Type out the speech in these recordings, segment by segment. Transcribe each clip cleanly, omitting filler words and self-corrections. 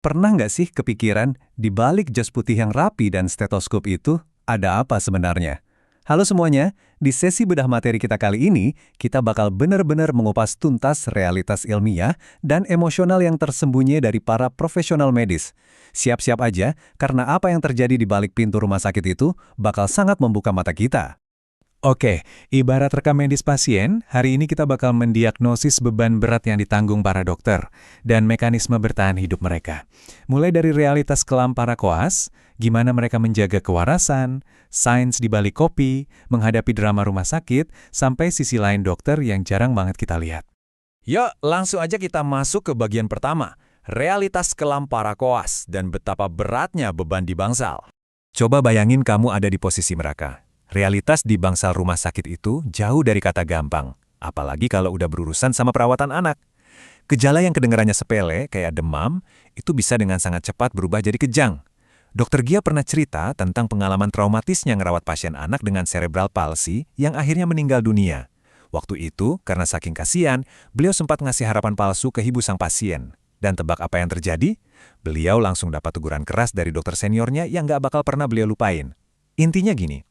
Pernah nggak sih kepikiran, di balik jas putih yang rapi dan stetoskop itu, ada apa sebenarnya? Halo semuanya, di sesi bedah materi kita kali ini, kita bakal benar-benar mengupas tuntas realitas ilmiah dan emosional yang tersembunyi dari para profesional medis. Siap-siap aja, karena apa yang terjadi di balik pintu rumah sakit itu bakal sangat membuka mata kita. Oke, ibarat rekam medis pasien, hari ini kita bakal mendiagnosis beban berat yang ditanggung para dokter dan mekanisme bertahan hidup mereka. Mulai dari realitas kelam para koas, gimana mereka menjaga kewarasan, sains di balik kopi, menghadapi drama rumah sakit, sampai sisi lain dokter yang jarang banget kita lihat. Yuk, langsung aja kita masuk ke bagian pertama, realitas kelam para koas dan betapa beratnya beban di bangsal. Coba bayangin kamu ada di posisi mereka. Realitas di bangsal rumah sakit itu jauh dari kata gampang, apalagi kalau udah berurusan sama perawatan anak. Gejala yang kedengarannya sepele, kayak demam, itu bisa dengan sangat cepat berubah jadi kejang. Dokter Gia pernah cerita tentang pengalaman traumatisnya ngerawat pasien anak dengan cerebral palsy yang akhirnya meninggal dunia. Waktu itu, karena saking kasihan, beliau sempat ngasih harapan palsu ke ibu sang pasien. Dan tebak apa yang terjadi? Beliau langsung dapat teguran keras dari dokter seniornya yang gak bakal pernah beliau lupain. Intinya gini,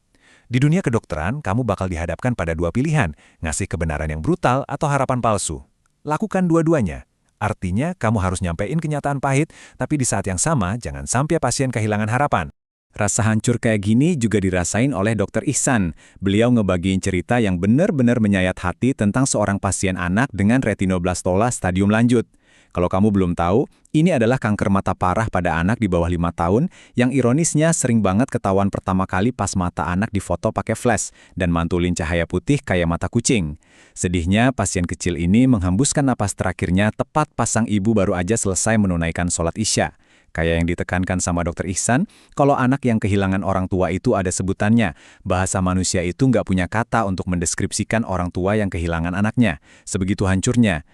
di dunia kedokteran, kamu bakal dihadapkan pada dua pilihan, ngasih kebenaran yang brutal atau harapan palsu. Lakukan dua-duanya. Artinya, kamu harus nyampein kenyataan pahit, tapi di saat yang sama, jangan sampai pasien kehilangan harapan. Rasa hancur kayak gini juga dirasain oleh Dr. Ihsan. Beliau ngebagiin cerita yang benar-benar menyayat hati tentang seorang pasien anak dengan retinoblastola stadium lanjut. Kalau kamu belum tahu, ini adalah kanker mata parah pada anak di bawah 5 tahun yang ironisnya sering banget ketahuan pertama kali pas mata anak difoto pakai flash dan mantulin cahaya putih kayak mata kucing. Sedihnya, pasien kecil ini menghembuskan napas terakhirnya tepat pas sang ibu baru aja selesai menunaikan sholat Isya. Kayak yang ditekankan sama Dr. Ihsan, kalau anak yang kehilangan orang tua itu ada sebutannya. Bahasa manusia itu nggak punya kata untuk mendeskripsikan orang tua yang kehilangan anaknya. Sebegitu hancurnya.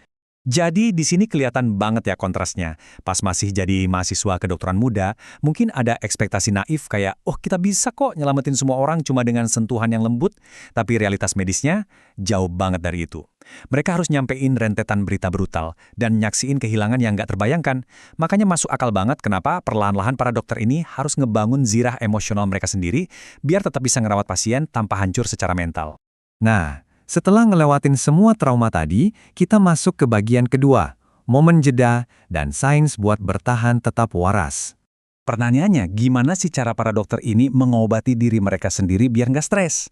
Jadi di sini kelihatan banget ya kontrasnya. Pas masih jadi mahasiswa kedokteran muda, mungkin ada ekspektasi naif kayak, oh kita bisa kok nyelamatin semua orang cuma dengan sentuhan yang lembut, tapi realitas medisnya jauh banget dari itu. Mereka harus nyampein rentetan berita brutal dan nyaksiin kehilangan yang nggak terbayangkan. Makanya masuk akal banget kenapa perlahan-lahan para dokter ini harus ngebangun zirah emosional mereka sendiri biar tetap bisa ngerawat pasien tanpa hancur secara mental. Nah, setelah ngelewatin semua trauma tadi, kita masuk ke bagian kedua, momen jeda dan sains buat bertahan tetap waras. Pertanyaannya, gimana sih cara para dokter ini mengobati diri mereka sendiri biar nggak stres?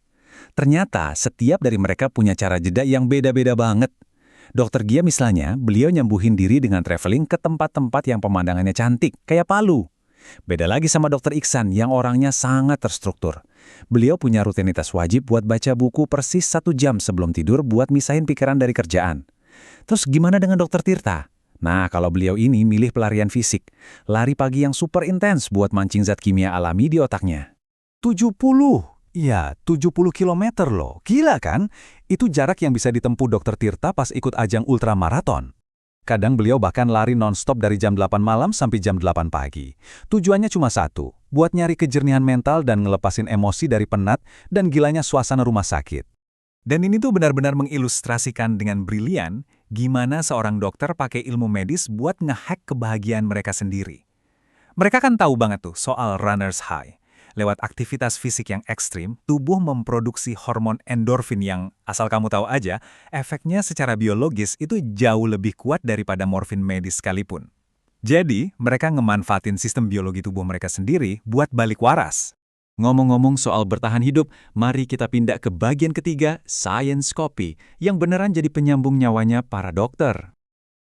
Ternyata, setiap dari mereka punya cara jeda yang beda-beda banget. Dokter Gia misalnya, beliau nyembuhin diri dengan traveling ke tempat-tempat yang pemandangannya cantik, kayak Palu. Beda lagi sama Dokter Ihsan yang orangnya sangat terstruktur. Beliau punya rutinitas wajib buat baca buku persis 1 jam sebelum tidur buat misahin pikiran dari kerjaan. Terus gimana dengan Dokter Tirta? Nah, kalau beliau ini milih pelarian fisik, lari pagi yang super intens buat mancing zat kimia alami di otaknya. 70! Iya, 70 kilometer loh. Gila kan? Itu jarak yang bisa ditempuh Dokter Tirta pas ikut ajang ultramaraton. Kadang beliau bahkan lari non-stop dari jam 8 malam sampai jam 8 pagi. Tujuannya cuma satu, buat nyari kejernihan mental dan ngelepasin emosi dari penat dan gilanya suasana rumah sakit. Dan ini tuh benar-benar mengilustrasikan dengan brilian gimana seorang dokter pakai ilmu medis buat ngehack kebahagiaan mereka sendiri. Mereka kan tahu banget tuh soal runner's high. Lewat aktivitas fisik yang ekstrim, tubuh memproduksi hormon endorfin yang, asal kamu tahu aja, efeknya secara biologis itu jauh lebih kuat daripada morfin medis sekalipun. Jadi, mereka ngemanfaatin sistem biologi tubuh mereka sendiri buat balik waras. Ngomong-ngomong soal bertahan hidup, mari kita pindah ke bagian ketiga, Science Kopi, yang beneran jadi penyambung nyawanya para dokter.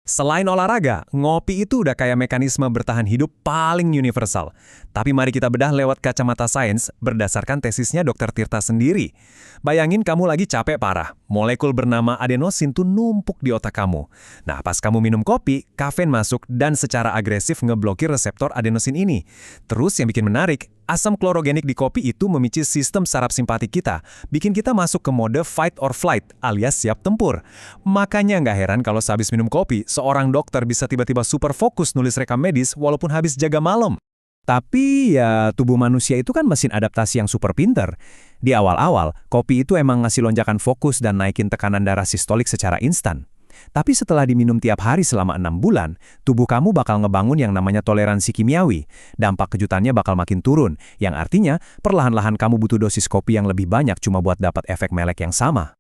Selain olahraga, ngopi itu udah kayak mekanisme bertahan hidup paling universal. Tapi mari kita bedah lewat kacamata sains berdasarkan tesisnya Dr. Tirta sendiri. Bayangin kamu lagi capek parah, molekul bernama adenosin tuh numpuk di otak kamu. Nah, pas kamu minum kopi, kafein masuk dan secara agresif ngeblokir reseptor adenosin ini. Terus yang bikin menarik, asam klorogenik di kopi itu memicu sistem saraf simpatik kita, bikin kita masuk ke mode fight or flight alias siap tempur. Makanya nggak heran kalau sehabis minum kopi, seorang dokter bisa tiba-tiba super fokus nulis rekam medis walaupun habis jaga malam. Tapi ya tubuh manusia itu kan mesin adaptasi yang super pinter. Di awal-awal, kopi itu emang ngasih lonjakan fokus dan naikin tekanan darah sistolik secara instan. Tapi setelah diminum tiap hari selama 6 bulan, tubuh kamu bakal ngebangun yang namanya toleransi kimiawi. Dampak kejutannya bakal makin turun, yang artinya perlahan-lahan kamu butuh dosis kopi yang lebih banyak cuma buat dapat efek melek yang sama.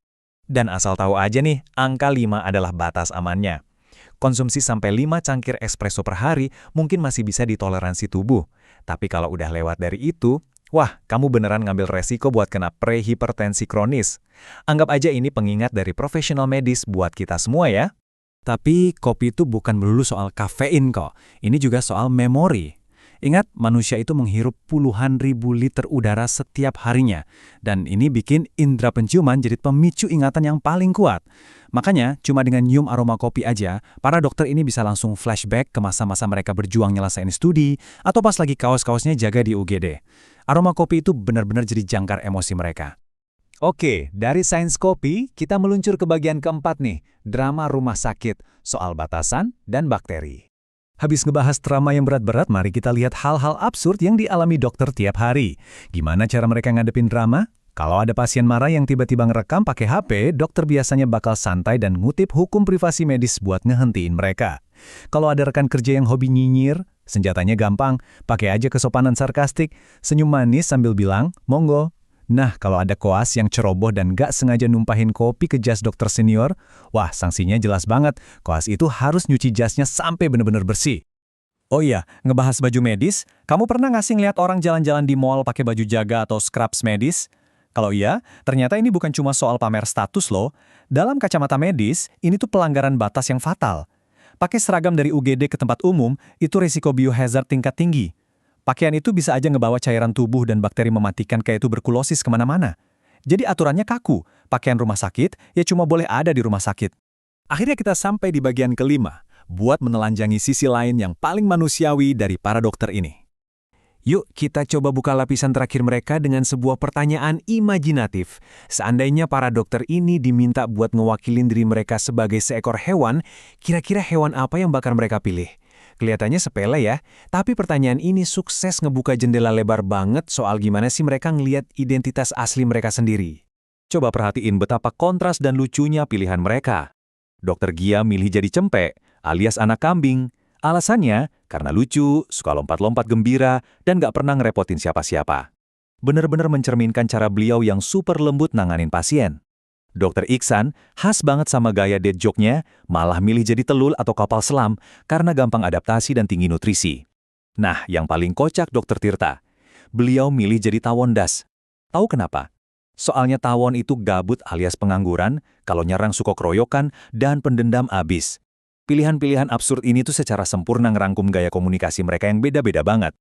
Dan asal tahu aja nih, angka 5 adalah batas amannya. Konsumsi sampai 5 cangkir espresso per hari mungkin masih bisa ditoleransi tubuh. Tapi kalau udah lewat dari itu, wah, kamu beneran ngambil resiko buat kena prehipertensi kronis. Anggap aja ini pengingat dari profesional medis buat kita semua ya. Tapi kopi itu bukan melulu soal kafein kok. Ini juga soal memori. Ingat, manusia itu menghirup puluhan ribu liter udara setiap harinya. Dan ini bikin indera penciuman jadi pemicu ingatan yang paling kuat. Makanya, cuma dengan nyium aroma kopi aja, para dokter ini bisa langsung flashback ke masa-masa mereka berjuang nyelesain studi, atau pas lagi kaos-kaosnya jaga di UGD. Aroma kopi itu benar-benar jadi jangkar emosi mereka. Oke, dari sains kopi, kita meluncur ke bagian keempat nih, drama rumah sakit, soal batasan dan bakteri. Habis ngebahas drama yang berat-berat, mari kita lihat hal-hal absurd yang dialami dokter tiap hari. Gimana cara mereka ngadepin drama? Kalau ada pasien marah yang tiba-tiba ngerekam pakai HP, dokter biasanya bakal santai dan ngutip hukum privasi medis buat ngehentiin mereka. Kalau ada rekan kerja yang hobi nyinyir, senjatanya gampang, pakai aja kesopanan sarkastik, senyum manis sambil bilang, monggo. Nah, kalau ada koas yang ceroboh dan gak sengaja numpahin kopi ke jas dokter senior, wah, sanksinya jelas banget. Koas itu harus nyuci jasnya sampai benar-benar bersih. Oh iya, ngebahas baju medis, kamu pernah nggak sih ngeliat orang jalan-jalan di mall pakai baju jaga atau scrubs medis? Kalau iya, ternyata ini bukan cuma soal pamer status loh. Dalam kacamata medis, ini tuh pelanggaran batas yang fatal. Pakai seragam dari UGD ke tempat umum, itu risiko biohazard tingkat tinggi. Pakaian itu bisa aja ngebawa cairan tubuh dan bakteri mematikan kayak tuberkulosis kemana-mana. Jadi aturannya kaku, pakaian rumah sakit ya cuma boleh ada di rumah sakit. Akhirnya kita sampai di bagian kelima, buat menelanjangi sisi lain yang paling manusiawi dari para dokter ini. Yuk kita coba buka lapisan terakhir mereka dengan sebuah pertanyaan imajinatif. Seandainya para dokter ini diminta buat ngewakilin diri mereka sebagai seekor hewan, kira-kira hewan apa yang bakal mereka pilih? Kelihatannya sepele ya, tapi pertanyaan ini sukses ngebuka jendela lebar banget soal gimana sih mereka ngelihat identitas asli mereka sendiri. Coba perhatiin betapa kontras dan lucunya pilihan mereka. Dokter Gia milih jadi cempek, alias anak kambing. Alasannya, karena lucu, suka lompat-lompat gembira, dan gak pernah ngerepotin siapa-siapa. Bener-bener mencerminkan cara beliau yang super lembut nanganin pasien. Dokter Iksan khas banget sama gaya dead joke-nya, malah milih jadi telul atau kapal selam karena gampang adaptasi dan tinggi nutrisi. Nah, yang paling kocak Dokter Tirta. Beliau milih jadi tawon das. Tahu kenapa? Soalnya tawon itu gabut alias pengangguran, kalau nyerang suka keroyokan, dan pendendam abis. Pilihan-pilihan absurd ini tuh secara sempurna ngerangkum gaya komunikasi mereka yang beda-beda banget.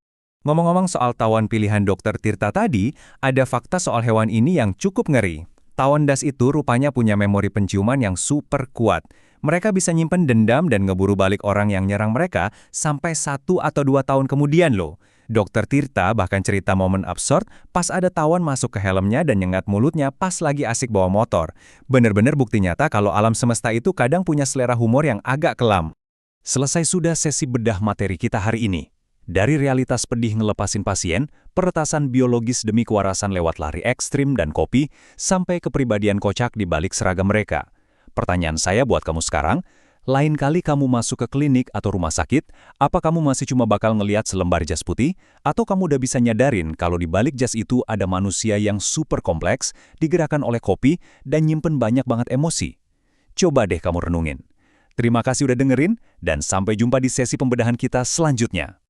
Ngomong-ngomong soal tawon pilihan Dokter Tirta tadi, ada fakta soal hewan ini yang cukup ngeri. Tawon das itu rupanya punya memori penciuman yang super kuat. Mereka bisa nyimpen dendam dan ngeburu balik orang yang nyerang mereka sampai 1 atau 2 tahun kemudian loh. Dokter Tirta bahkan cerita momen absurd pas ada tawon masuk ke helmnya dan nyengat mulutnya pas lagi asik bawa motor. Bener-bener bukti nyata kalau alam semesta itu kadang punya selera humor yang agak kelam. Selesai sudah sesi bedah materi kita hari ini. Dari realitas pedih ngelepasin pasien, peretasan biologis demi kewarasan lewat lari ekstrim dan kopi, sampai kepribadian kocak di balik seragam mereka. Pertanyaan saya buat kamu sekarang, lain kali kamu masuk ke klinik atau rumah sakit, apa kamu masih cuma bakal ngelihat selembar jas putih? Atau kamu udah bisa nyadarin kalau di balik jas itu ada manusia yang super kompleks, digerakkan oleh kopi, dan nyimpen banyak banget emosi? Coba deh kamu renungin. Terima kasih udah dengerin, dan sampai jumpa di sesi pembedahan kita selanjutnya.